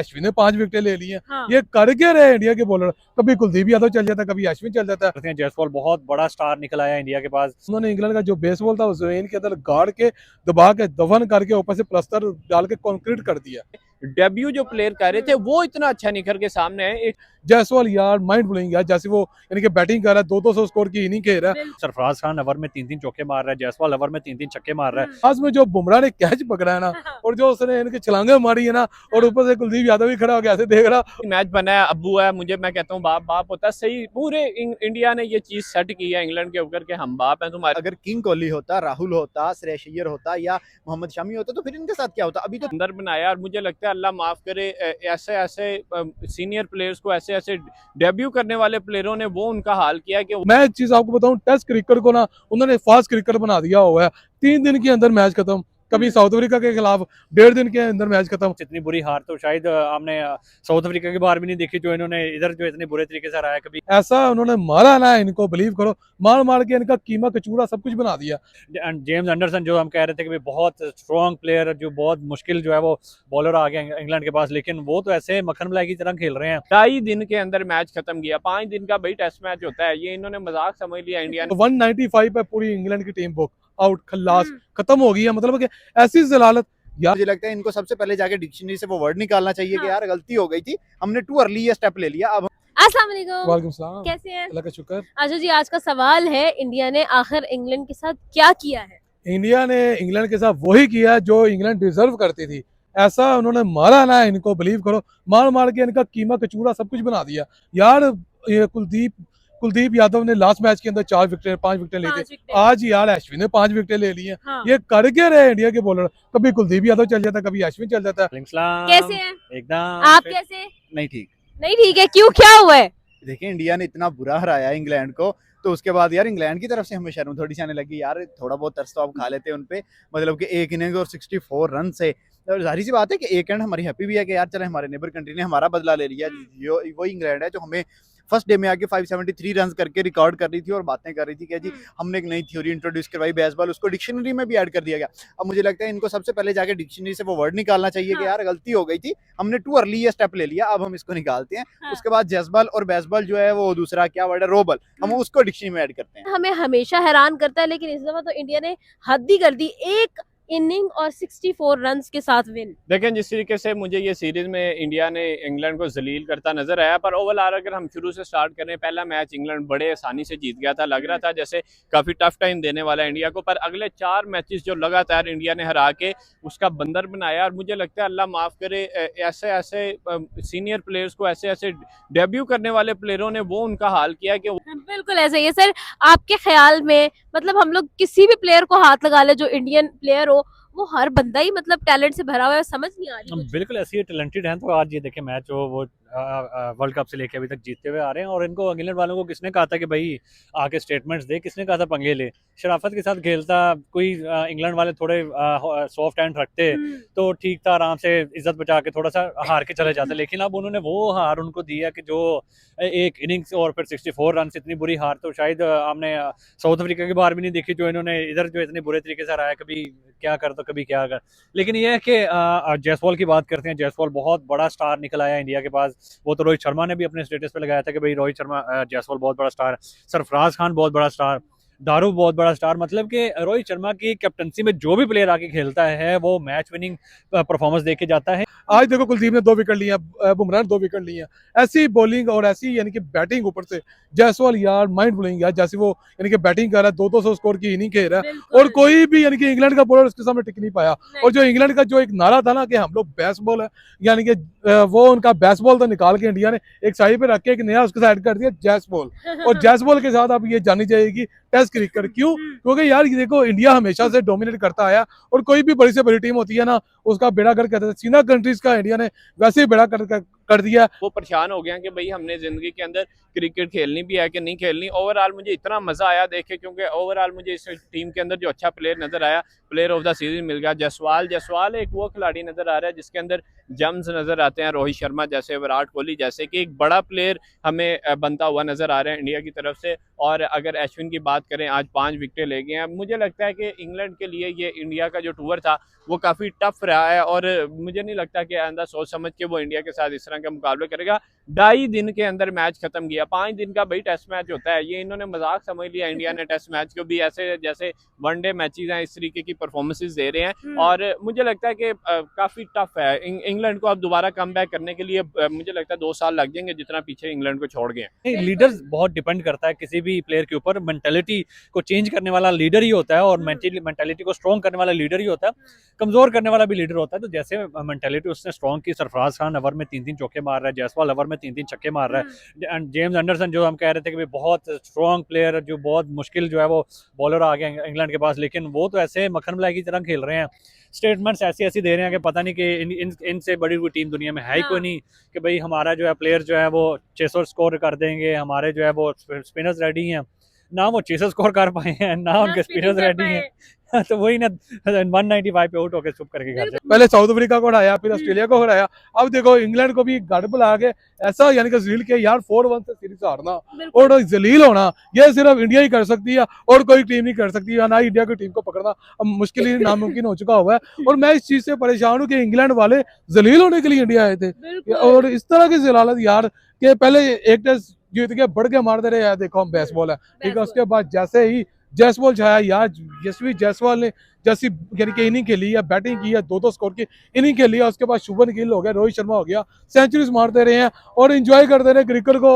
अश्विन ने 5 विकेटें ले ली हैं। हाँ। ये कर क्या रहे इंडिया के बॉलर, कभी कुलदीप यादव चल जाता है, कभी अश्विन चल जाता है। जयसवाल बहुत बड़ा स्टार निकल आया इंडिया के पास। उन्होंने इंग्लैंड का जो बेसबॉल था उस जमीन के अंदर गाड़ के दबा के दफन करके ऊपर से प्लास्टर डाल के कंक्रीट कर दिया। डेब्यू जो प्लेयर कर रहे थे वो इतना अच्छा निखर के सामने है। एक जयसवाल यार माइंड ब्लोइंग यार, जैसे वो यानी कि बैटिंग कर रहा है, 200 स्कोर की इनिंग खेल रहा है। सरफराज खान ओवर में 3-3 चौके मार रहा है, जयसवाल ओवर में 3-3 छक्के मार रहा है। आज में जो बुमराह ने कैच पकड़ा है ना, और जो उसने इनकी छलांगे मारी है ना, और ऊपर से कुलदीप यादव भी खड़ा हो गया ऐसे देख रहा। मैच बना है, अब्बू है, मुझे मैं कहता हूँ बाप बाप होता है। सही पूरे इंडिया ने ये चीज सेट की है इंग्लैंड के ऊपर के हम बाप हैं तुम्हारे। अगर किंग कोहली होता, राहुल होता, श्रेयस अय्यर होता या मोहम्मद शमी होता तो फिर इनके साथ क्या होता। अभी तो अंदर बनाया और मुझे लगता है अल्लाह माफ करे ऐसे ऐसे सीनियर प्लेयर्स को, ऐसे ऐसे डेब्यू करने वाले प्लेयरों ने वो उनका हाल किया कि मैं एक चीज आपको बताऊं, टेस्ट क्रिकेट को ना उन्होंने फास्ट क्रिकेट बना दिया हुआ है। 3 दिन के अंदर मैच खत्म, कभी साउथ अफ्रीका के खिलाफ 1.5 दिन के अंदर मैच खत्म। इतनी बुरी हार तो शायद हमने साउथ अफ्रीका की बार भी नहीं देखी, जो इन्होंने इधर जो इतने बुरे तरीके से हराया कभी। ऐसा उन्होंने मारा ना, इनको बिलीव करो, मार मार के इनका कीमा कचूरा सब कुछ बना दिया। जेम्स एंडरसन जो हम कह रहे थे कि बहुत स्ट्रॉन्ग प्लेयर, जो बहुत मुश्किल जो है वो बॉलर आ गया इंग्लैंड के पास, लेकिन वो तो ऐसे मक्खन मलाई की तरह खेल रहे हैं। 2.5 दिन के अंदर मैच खत्म किया। 5 दिन का भाई टेस्ट मैच होता है, ये इन्होंने मजाक समझ लिया इंडिया ने। 195 पे पूरी इंग्लैंड की टीम बुक आउट, खल्लास, खत्म हो गई है। मतलब कि ऐसी जलालत यार। मुझे लगता है इनको सबसे पहले जाके डिक्शनरी से वो वर्ड निकालना चाहिए कि यार गलती हो गई थी, हमने टू अर्ली ये स्टेप ले लिया। अब अस्सलाम वालेकुम, वालेकुम सलाम, कैसे हैं? अल्लाह का शुक्र। अच्छा जी, आज का सवाल है, इंडिया ने आखिर इंग्लैंड के साथ क्या किया है? इंडिया ने इंग्लैंड के साथ वही किया जो इंग्लैंड डिजर्व करती थी। ऐसा उन्होंने मारा ना, इनको बिलीव करो, मार मार के इनका कीमा कचूरा सब कुछ बना दिया यार। ये कुलदीप यादव ने लास्ट मैच के अंदर 4 विकेट 5 विकेट ली 5 थी। विकेट। आज यार अश्विन ने 5 विकेट ले ली हैं। हाँ। ये कर क्या रहे इंडिया के बॉलर, कभी कुलदीप यादव चल जाता है, कभी अश्विन चल जाता है। कैसे हैं एकदम आप? कैसे नहीं ठीक, नहीं ठीक है? क्यों, क्या हुआ है? देखिए इंडिया ने इतना बुरा हराया इंग्लैंड को, तो उसके बाद यार इंग्लैंड की तरफ से हमें शर्म थोड़ी सी आने लगी यार। थोड़ा बहुत तरस तो आप खा लेते उन पे, मतलब कि एक इनिंग और 64 रन से। और जाहिर सी बात है कि एक एंड हमारी हैप्पी भी है कि यार चले हमारे नेबर कंट्री ने हमारा बदला ले लिया। वो इंग्लैंड है जो हमें फर्स्ट डे में आके 573 रन करके रिकॉर्ड कर रही थी और बातें कर रही थी कि जी हमने एक नई थ्योरी इंट्रोड्यूस करवाई बेसबॉल, उसको डिक्शनरी में भी ऐड कर दिया गया। अब मुझे लगता है इनको सबसे पहले जाके डिक्शनरी से वो वर्ड निकालना चाहिए कि यार गलती हो गई थी, हमने टू अर्ली ये स्टेप ले लिया, अब हम इसको निकालते हैं। उसके बाद जैसबॉल और बेसबॉल जो है वो दूसरा क्या वर्ड है, रोबल, हम उसको डिक्शनरी में ऐड करते हैं। हमें हमेशा हैरान करता है, लेकिन इस दफा तो इंडिया ने हद ही कर दी, एक इनिंग और 64 रन्स के साथ विन। देखें जिस तरीके से मुझे ये सीरीज में इंडिया ने इंग्लैंड को जलील करता नजर आया, पर ओवरऑल अगर हम शुरू से स्टार्ट करें, पहला मैच इंग्लैंड बड़े आसानी से जीत गया था। लग रहा था जैसे काफी टफ टाइम देने वाला इंडिया को, पर अगले 4 मैचेस जो लगातार इंडिया ने हरा के उसका बंदर बनाया। और मुझे लगता है अल्लाह माफ करे ऐसे ऐसे सीनियर प्लेयर्स को, ऐसे ऐसे डेब्यू करने वाले प्लेयरों ने वो उनका हाल किया कि बिल्कुल ऐसा ही है सर। आपके ख्याल में मतलब हम लोग किसी भी प्लेयर को हाथ लगा ले जो इंडियन प्लेयर हो, वो हर बंदा ही मतलब टैलेंट से भरा हुआ है, समझ नहीं आ रही कुछ। बिल्कुल ऐसी टैलेंटेड हैं। तो आज ये देखे मैच वो वर्ल्ड कप से लेके अभी तक जीतते हुए आ रहे हैं। और इनको इंग्लैंड वालों को किसने कहा था कि भाई आके स्टेटमेंट्स दे, किसने कहा था पंगे ले, शराफत के साथ खेलता कोई। इंग्लैंड वाले थोड़े सॉफ्ट हैंड रखते तो ठीक था, आराम से इज्जत बचा के थोड़ा सा हार के चले जाते। लेकिन अब उन्होंने वो हार उनको दिया कि जो एक इनिंग्स और फिर 64 रन, इतनी बुरी हार तो शायद हमने साउथ अफ्रीका की बार भी नहीं देखी, जो इन्होंने इधर जो इतने बुरे तरीके से हराया, कभी क्या कर तो कभी क्या कर। लेकिन यह है कि जयसवाल की बात करते हैं। जयसवाल बहुत बड़ा स्टार निकल आया इंडिया के पास। वो तो रोहित शर्मा ने भी अपने स्टेटस पे लगाया था कि भाई रोहित शर्मा जयसवाल बहुत बड़ा स्टार, सरफराज खान बहुत बड़ा स्टार, दारू बहुत बड़ा स्टार। मतलब कि रोहित शर्मा की कैप्टनसी में जो भी प्लेयर आके खेलता है वो मैच विनिंग परफॉर्मेंस देके जाता है। आज देखो कुलदीप ने 2 विकेट लिए, बुमराह ने 2 विकेट लिए। ऐसी बॉलिंग और ऐसी यानी कि बैटिंग ऊपर से जयसवाल यार माइंड ब्लोइंग यार, जैसे वो यानी कि बैटिंग कर रहा है, 200 स्कोर की इनिंग खेल रहा है। और कोई भी यानी कि इंग्लैंड का बॉलर उसके सामने टिक नहीं पाया। और जो इंग्लैंड का जो एक नारा था ना कि हम लोग बेस्ट बॉल है, यानी कि वो उनका बेस्ट बॉल तो निकाल के इंडिया ने एक साइड पे रख के एक नया उसके साइड कर दिया जैस बॉल। और जैस बॉल के साथ अब ये जानी जाएगी टेस्ट क्रिकेट। क्यों? क्योंकि यार ये देखो इंडिया हमेशा से डोमिनेट करता आया, और कोई भी बड़ी से बड़ी टीम होती है ना उसका बेड़ा गर्क करता है। चीना कंट्रीज का इंडिया ने वैसे ही बेड़ा कर दिया। वो परेशान हो गया कि भाई हमने जिंदगी के अंदर क्रिकेट खेलनी भी है कि नहीं खेलनी। ओवरऑल मुझे इतना मजा आया देखे, क्योंकि ओवरऑल मुझे इस टीम के अंदर जो अच्छा प्लेयर नजर आया, प्लेयर ऑफ द सीरीज मिल गया जयसवाल एक वो खिलाड़ी नजर आ रहा है जिसके अंदर जम्स नज़र आते हैं, रोहित शर्मा जैसे, विराट कोहली जैसे, कि एक बड़ा प्लेयर हमें बनता हुआ नज़र आ रहा है इंडिया की तरफ से। और अगर अश्विन की बात करें, आज 5 विकेटें ले गए हैं। मुझे लगता है कि इंग्लैंड के लिए ये इंडिया का जो टूर था वो काफ़ी टफ रहा है, और मुझे नहीं लगता कि आइंदा सोच समझ के वो इंडिया के साथ इस तरह के मुकाबले करेगा। 2.5 दिन के अंदर मैच खत्म किया, 5 दिन का भाई टेस्ट मैच होता है, ये इन्होंने मजाक समझ लिया इंडिया ने टेस्ट मैच को भी, ऐसे जैसे वनडे मैचेस हैं इस तरीके की परफॉर्मेंसेस दे रहे हैं। और मुझे लगता है कि काफ़ी टफ है इंग्लैंड को अब दोबारा कम बैक करने के लिए। मुझे लगता है 2 साल लग जाएंगे जितना पीछे इंग्लैंड को छोड़ गए हैं। लीडर्स बहुत डिपेंड करता है किसी भी प्लेयर के ऊपर, मेंटालिटी को चेंज करने वाला लीडर ही होता है, और मेंटालिटी को स्ट्रॉन्ग करने वाला लीडर ही होता है, कमजोर करने वाला भी लीडर होता है। तो जैसे मेंटालिटी उसने स्ट्रॉन्ग की, सरफराज खान ओवर में 3-3 चौके मार रहा है, जायसवाल ओवर में 3-3 छक्के मार रहा है, एंड जेम्स एंडरसन जो हम कह रहे थे कि बहुत स्ट्रॉन्ग प्लेयर, जो बहुत मुश्किल जो है वो बॉलर आ गया इंग्लैंड के पास, लेकिन वो तो ऐसे मक्खन मलाई की तरह खेल रहे हैं, स्टेटमेंट्स ऐसी ऐसी दे रहे हैं कि पता नहीं कि इनसे बड़ी कोई टीम दुनिया में है ही कोई नहीं, कि भाई हमारा जो है प्लेयर जो है वो 600 स्कोर कर देंगे, हमारे जो है वो स्पिनर्स रेडी हैं। ना वो 600 स्कोर कर पाए हैं, ना उनके स्पिनर्स रेडी हैं। तो वही ना 195 पे आउट होकर चुप करके घर जाए। पहले साउथ अफ्रीका को हराया, फिर ऑस्ट्रेलिया को हराया, अब देखो इंग्लैंड को भी गढ़ बुला के ऐसा यानी कि जलील के यार 4-1 से सीरीज हारना और जलील होना, ये सिर्फ इंडिया ही कर सकती है और कोई टीम नहीं कर सकती है। ना इंडिया की टीम को पकड़ना अब मुश्किल ही नामुमकिन हो चुका हुआ है। और मैं इस चीज से परेशान हूँ कि इंग्लैंड वाले जलील होने के लिए इंडिया आए थे, और इस तरह की जलालत यार कि पहले एक टेस्ट जीत के बढ़ के मार दे रहे हैं, देखो हम बेसबॉल है ठीक है, उसके बाद जैसे ही जायसवाल छाया यार, यशवी जायसवाल ने जैसी यानी कि इनिंग खेली है, बैटिंग की है, 2-2 स्कोर की इनिंग खेली है, उसके बाद शुभमन गिल हो गया, रोहित शर्मा हो गया, सेंचुरीज मारते रहे हैं और एंजॉय करते रहे क्रिकेट को।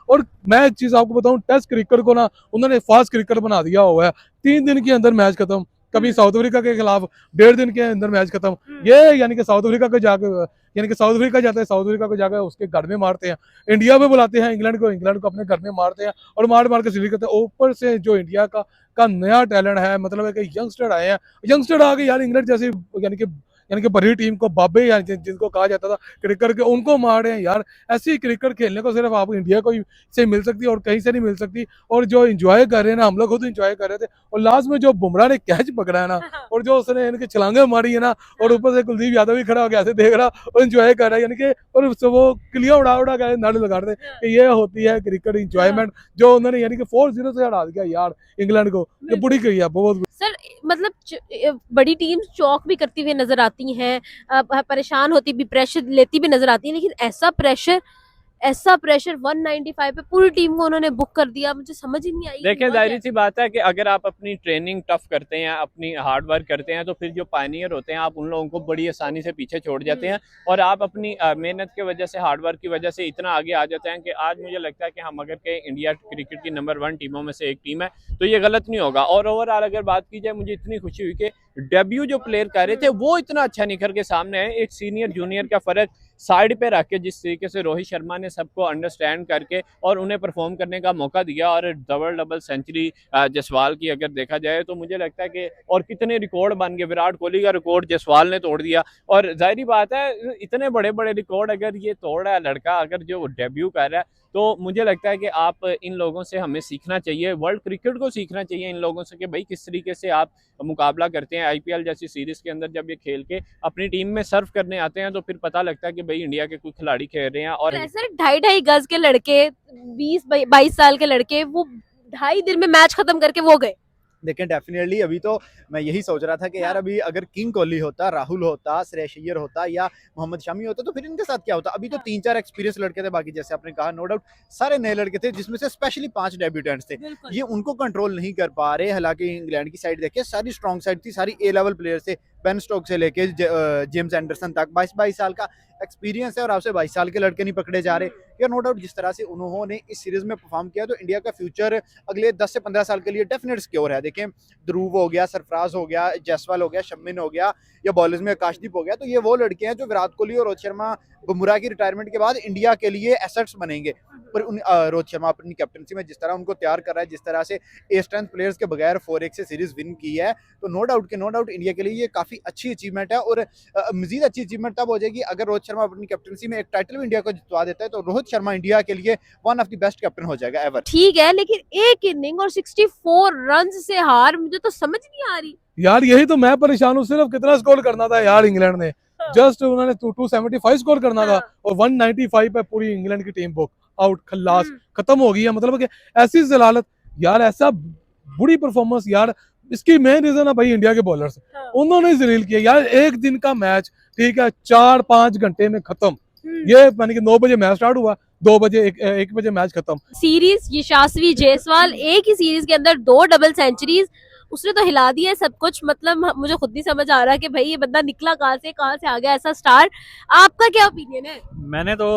और मैं एक चीज आपको बताऊं, टेस्ट क्रिकेट को ना उन्होंने फास्ट क्रिकेट बना दिया हुआ है। 3 दिन के अंदर मैच खत्म, कभी साउथ अफ्रीका के खिलाफ 1.5 दिन के अंदर मैच खत्म। ये यानी कि साउथ अफ्रीका को जाकर, यानी कि साउथ अफ्रीका जाते हैं, साउथ अफ्रीका को जाकर उसके घर में मारते हैं, इंडिया में बुलाते हैं इंग्लैंड को, इंग्लैंड को अपने घर में मारते हैं और मार मार के सीरीज करते हैं। ऊपर से जो इंडिया का नया टैलेंट है, मतलब है कि यंगस्टर आए हैं, यंगस्टर आके यार इंग्लैंड जैसी यानी कि बड़ी टीम को बाबे यानी जिनको कहा जाता था क्रिकेट के, उनको मार रहे हैं यार। ऐसी क्रिकेट खेलने को सिर्फ आप इंडिया को से मिल सकती है और कहीं से नहीं मिल सकती। और जो एंजॉय कर रहे हैं ना, हम लोग खुद एंजॉय कर रहे थे, और लास्ट में जो बुमराह ने कैच पकड़ा है ना और जो उसने इनकी छलांगे मारी है ना, और ऊपर से कुलदीप यादव भी खड़ा हो गया ऐसे देख रहा और एंजॉय कर रहा है, यानी कि और वो क्लियर उड़ा उड़ा के नारे लगा रहे थे कि ये होती है क्रिकेट इंजॉयमेंट, जो उन्होंने यानी कि 4-0 से हरा दिया यार इंग्लैंड को। ये बुरी कही है बहुत। सर मतलब बड़ी टीम चौक भी करती हुई नजर आती हैं, परेशान होती भी, प्रेशर लेती भी नजर आती है, लेकिन ऐसा प्रेशर 195 पे पूरी टीम को उन्होंने बुक कर दिया, मुझे समझ ही नहीं आई। देखिए जाहिर सी बात है कि अगर आप अपनी ट्रेनिंग टफ करते हैं, अपनी हार्ड वर्क करते हैं, तो फिर जो पायनियर होते हैं आप उन लोगों को बड़ी आसानी से पीछे छोड़ जाते हैं, और आप अपनी मेहनत की वजह से, हार्ड वर्क की वजह से इतना आगे आ जाते हैं कि आज मुझे लगता है कि हम अगर कहें इंडिया क्रिकेट की नंबर 1 टीमों में से एक टीम है तो ये गलत नहीं होगा। और ओवरऑल अगर बात की जाए, मुझे इतनी खुशी हुई कि डेब्यू जो प्लेयर कर रहे थे वो इतना अच्छा निखर के सामने है। एक सीनियर जूनियर का फर्क साइड पे रख के जिस तरीके से रोहित शर्मा ने सबको अंडरस्टैंड करके और उन्हें परफॉर्म करने का मौका दिया, और डबल सेंचुरी जायसवाल की अगर देखा जाए तो मुझे लगता है कि और कितने रिकॉर्ड बन गए, विराट कोहली का रिकॉर्ड जायसवाल ने तोड़ दिया। और जाहिर बात है इतने बड़े बड़े रिकॉर्ड अगर ये तोड़ रहा है लड़का, अगर जो डेब्यू कर रहा है, तो मुझे लगता है कि आप इन लोगों से हमें सीखना चाहिए, वर्ल्ड क्रिकेट को सीखना चाहिए इन लोगों से कि भाई किस तरीके से आप मुकाबला करते हैं। आईपीएल जैसी सीरीज के अंदर जब ये खेल के अपनी टीम में सर्व करने आते हैं तो फिर पता लगता है कि भाई इंडिया के कुछ खिलाड़ी खेल रहे हैं। और सर 2.5 गज के लड़के, 20-22 साल के लड़के, वो 2.5 दिन में मैच खत्म करके वो गए। देखें डेफिनेटली अभी तो मैं यही सोच रहा था कि यार अभी अगर किंग कोहली होता, राहुल होता, श्रेयस अय्यर होता या मोहम्मद शमी होता तो फिर इनके साथ क्या होता। अभी तो 3-4 एक्सपीरियंस लड़के थे, बाकी जैसे आपने कहा नो डाउट सारे नए लड़के थे, जिसमें से स्पेशली 5 डेब्यूटेंट्स थे। ये उनको कंट्रोल नहीं कर पा रहे। हालांकि इंग्लैंड की साइड देखिए सारी स्ट्रॉन्ग साइड थी, सारी ए लेवल प्लेयर्स थे, बेन स्टोक्स से लेके जेम्स एंडरसन तक। 22 साल का एक्सपीरियंस है और आपसे 22 साल के लड़के नहीं पकड़े जा रहे। या नो डाउट जिस तरह से उन्होंने इस सीरीज में परफॉर्म किया तो इंडिया का फ्यूचर अगले 10 से 15 साल के लिए डेफिनेट सिक्योर है। देखें ध्रुव हो गया, सरफराज हो गया, जायसवाल हो गया, शम्मिन हो गया, या बॉलर्स में आकाशदीप हो गया, तो ये वो लड़के हैं जो विराट कोहली और रोहित शर्मा, बुमराह की रिटायरमेंट के बाद इंडिया के लिए एसेट्स बनेंगे। पर रोहित शर्मा अपनी कैप्टनसी में जिस तरह उनको तैयार कर रहा है, जिस तरह से ए स्ट्रेंथ प्लेयर्स के बगैर 4-1 से सीरीज विन की है, तो नो डाउट इंडिया के लिए ये काफी अच्छी अचीवमेंट है। और मजीद अच्छी अचीवमेंट तब हो जाएगी अगर रोहित शर्मा अपनी कैप्टनसी में एक टाइटल भी इंडिया को जितवा देता है, तो रोहित शर्मा इंडिया के लिए one of the best captain हो जाएगा एवर। ठीक है, लेकिन एक इनिंग और 64 रन से हार, मुझे तो समझ नहीं आ रही यार यही तो मैं परेशान हूँ, सिर्फ कितना स्कोर करना था यार इंग्लैंड ने, जस्ट उन्होंने 275 स्कोर करना था हाँ। और 195 पे पूरी इंग्लैंड की टीम बुक आउट, खल्लास, हम्म। खत्म हो गई है। मतलब कि ऐसी जलालत यार, ऐसा बुरी परफॉर्मेंस यार, इसकी मेन रीजन है भाई इंडिया के बॉलर्स। हाँ। उन्होंने जलील किया यार, एक दिन का मैच, ठीक है, 4-5 घंटे में खत्म। हम्म। ये यानी कि 9 बजे मैच स्टार्ट हुआ, 2 बजे 1 बजे मैच खत्म। सीरीज यशस्वी जायसवाल एक ही सीरीज के अंदर 2 डबल सेंचुरीज, उसने तो हिला दिया है सब कुछ। मतलब मुझे खुद नहीं समझ आ रहा कि भाई ये बंदा निकला कहाँ से आ गया ऐसा स्टार। आपका क्या ओपिनियन है? मैंने तो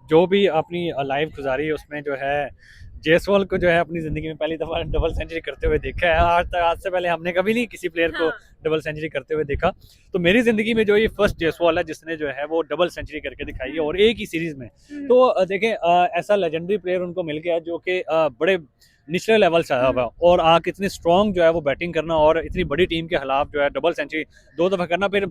जो भी अपनी लाइफ गुजारी है उसमें जो है जायसवाल को जो है अपनी ज़िंदगी में पहली दफ़ा डबल सेंचुरी करते हुए देखा है। आज से पहले हमने कभी नहीं किसी प्लेयर को हाँ। डबल सेंचुरी करते हुए देखा। तो मेरी ज़िंदगी में जो ये फर्स्ट जायसवाल है जिसने जो है वो डबल सेंचुरी करके दिखाई है और एक ही सीरीज़ में। तो देखें ऐसा लेजेंडरी प्लेयर उनको मिल गया जो कि बड़े निचले लेवल से आया हुआ है और आके इतनी स्ट्रॉन्ग जो है वो बैटिंग करना और इतनी बड़ी टीम के खिलाफ जो है डबल सेंचुरी 2 दफ़ा करना, फिर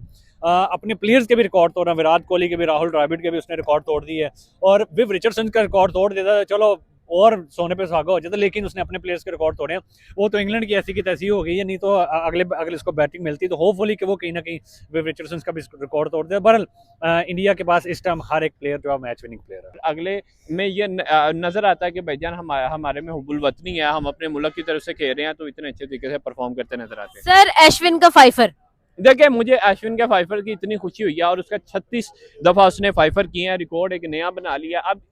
अपने प्लेयर्स के भी रिकॉर्ड तोड़ना, विराट कोहली के भी, राहुल द्रविड़ के भी उसने रिकॉर्ड तोड़ दी है और विव रिचर्डसन का रिकॉर्ड तोड़ देता, चलो और सोने पे सुहागा हो जाता, लेकिन उसने अपने प्लेयर्स के रिकॉर्ड तोड़े हैं। वो तो इंग्लैंड की ऐसी की तैसी हो गई है, नहीं तो अगले इसको बैटिंग मिलती तो होपफुली कि वो कहीं ना कहीं विव रिचर्डसन का भी रिकॉर्ड तोड़ दे। बहरहाल इंडिया के पास इस टाइम हर एक प्लेयर जो है मैच विनिंग प्लेयर है। अगले में ये नजर आता है कि भाईजान हमारे में हुब्बुल वतनी है, हम अपने मुल्क की तरफ से खेल रहे हैं तो इतने अच्छे तरीके से परफॉर्म करते नजर आते हैं। सर अश्विन का फाइफर, देखिए मुझे अश्विन के फाइफर की इतनी खुशी हुई है और उसका 36 दफा उसने फाइफर किए हैं, रिकॉर्ड एक नया बना लिया। अब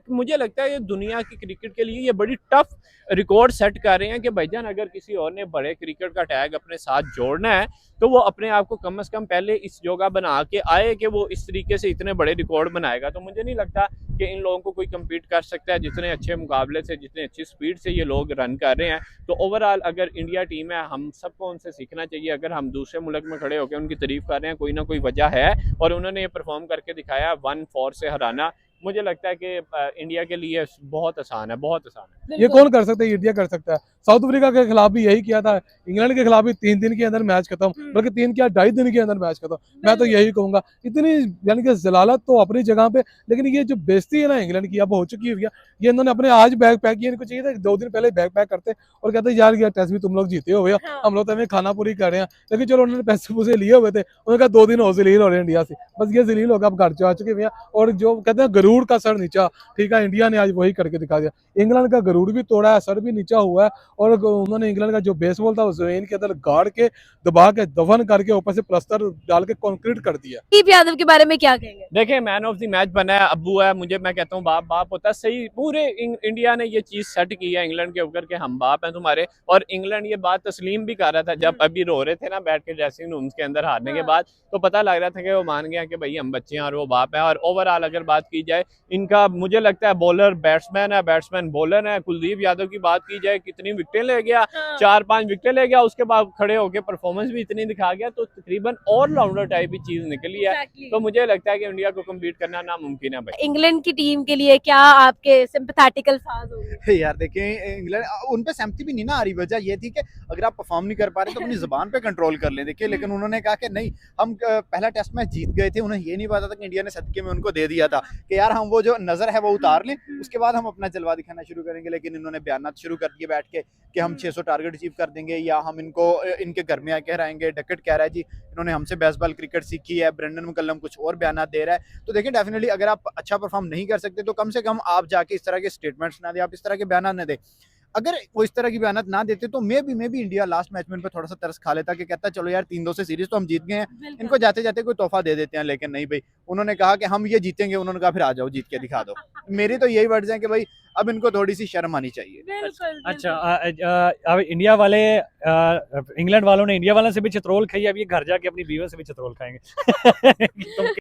मुझे लगता है ये दुनिया की क्रिकेट के लिए ये बड़ी टफ रिकॉर्ड सेट कर रहे हैं कि भाईजान अगर किसी और ने बड़े क्रिकेट का टैग अपने साथ जोड़ना है तो वो अपने आप को कम से कम पहले इस योगा बना के आए कि वो इस तरीके से इतने बड़े रिकॉर्ड बनाएगा। तो मुझे नहीं लगता कि इन लोगों को कोई कम्पीट कर सकता है जितने अच्छे मुकाबले से, जितने अच्छी स्पीड से ये लोग रन कर रहे हैं। तो ओवरऑल अगर इंडिया टीम है, हम सबको उनसे सीखना चाहिए। अगर हम दूसरे मुल्क में खड़े होकर उनकी तारीफ कर रहे हैं, कोई ना कोई वजह है और उन्होंने ये परफॉर्म करके दिखाया 1-4 से हराना। मुझे लगता है कि इंडिया के लिए बहुत आसान है, बहुत आसान है। ये कौन कर सकता है? इंडिया कर सकता है। साउथ अफ्रीका के खिलाफ भी यही किया था, इंग्लैंड के खिलाफ भी 3 दिन के अंदर मैच खत्म, बल्कि 3 क्या 2.5 दिन के अंदर मैच खत्म। मैं तो यही कहूंगा, इतनी यानी कि जलालत तो अपनी जगह पे, लेकिन ये जो बेइज्जती है ना इंग्लैंड की अब हो चुकी हुई है। ये इन्होंने अपने आज बैग पैक किया, इनको चाहिए था 2 दिन पहले बैग पैक करते और कहते यार ये टेस्ट भी तुम लोग जीते हुए हो, हम लोग तो हमें खाना पूरी कर रहे हैं। लेकिन चलो उन्होंने पैसे पूसे लिए हुए थे, उन्होंने कहा 2 दिन हो जलील हो रहे हैं इंडिया से, बस ये जलील होगा, अब घर जा चुके हुए हैं। और जो कहते हैं गरूर का सर नीचा, ठीक है, इंडिया ने आज वही करके दिखा दिया। इंग्लैंड का गरूर भी तोड़ा है, सर भी नीचा हुआ है और उन्होंने इंग्लैंड का जो बेसबॉल था वो जमीन के अंदर गाड़ के दबा के दफन करके ऊपर से प्लास्टर डाल के कंक्रीट कर दिया। दीप यादव के बारे में क्या कहेंगे? देखिए मैन ऑफ द मैच बना है, अब्बू है, मुझे मैं कहता हूँ बाप होता है। सही पूरे इंडिया ने ये चीज सेट की है इंग्लैंड के ऊपर के हम बाप हैं तुम्हारे। और इंग्लैंड ये बात तस्लीम भी कर रहा था जब अभी रो रहे थे ना बैठ के ड्रेसिंग रूम के अंदर हारने के बाद, तो पता लग रहा था कि वो मान गया कि भाई हम बच्चे हैं और वो बाप है। और ओवरऑल अगर बात की जाए इनका, मुझे लगता है बॉलर बैट्समैन है, बैट्समैन बॉलर है। कुलदीप यादव की बात की जाए कितनी विकेटें ले गया, 4-5 विकेटें ले गया, उसके बाद खड़े होकर परफॉर्मेंस भी इतनी दिखा गया, तो तकरीबन ऑलराउंडर टाइप की चीज निकली है। तो मुझे लगता है कि इंडिया को कम्पीट करना नामुमकिन है भाई। इंग्लैंड की टीम के लिए क्या आपके सिंपैथेटिकल फाज होंगे? यार देखिए इंग्लैंड उन पे सहमति भी नहीं ना आ रही। वजह ये थी कि अगर आप परफॉर्म नहीं कर पा रहे तो अपनी जुबान पे कंट्रोल कर लें। देखिए लेकिन उन्होंने कहा कि नहीं, हम पहला टेस्ट मैच जीत गए थे, उन्हें ये नहीं पता था कि इंडिया ने सदके में उनको दे दिया था कि यार हम वो जो नजर है वो उतार लें, उसके बाद हम अपना जलवा दिखाना शुरू करेंगे। लेकिन इन्होंने बयानात शुरू कर दिए बैठ के कि हम 600 टारगेट अचीव कर देंगे या हम इनको इनके घर में आके हराएंगे। डकट कह रहा है जी इन्होंने हमसे बेसबॉल क्रिकेट सीखी है, ब्रेंडन मुकल्लम कुछ और बयानात दे रहा है। तो देखिए डेफिनेटली अगर आप अच्छा परफॉर्म नहीं कर सकते तो कम से कम आप जाके इस तरह के स्टेटमेंट्स ना दें, आप इस तरह के बयान ना दें। अगर वो इस तरह की बयानत ना देते तो मे भी इंडिया लास्ट मैच में इन पर थोड़ा सा तरस खा लेता कि कहता चलो यार 3-2 से सीरीज तो हम जीत गए हैं, इनको जाते जाते कोई तोहफा दे देते हैं। लेकिन नहीं भाई, उन्होंने कहा कि हम ये जीतेंगे, उन्होंने कहा फिर आ जाओ जीत के दिखा दो। मेरी तो यही वर्ड्स हैं कि भाई अब इनको थोड़ी सी शर्म आनी चाहिए। अच्छा अब इंडिया वाले इंग्लैंड वालों ने इंडिया वालों से भी चतरोल खाई, अब ये घर जाके अपनी बीवियों से भी चतरोल खाएंगे।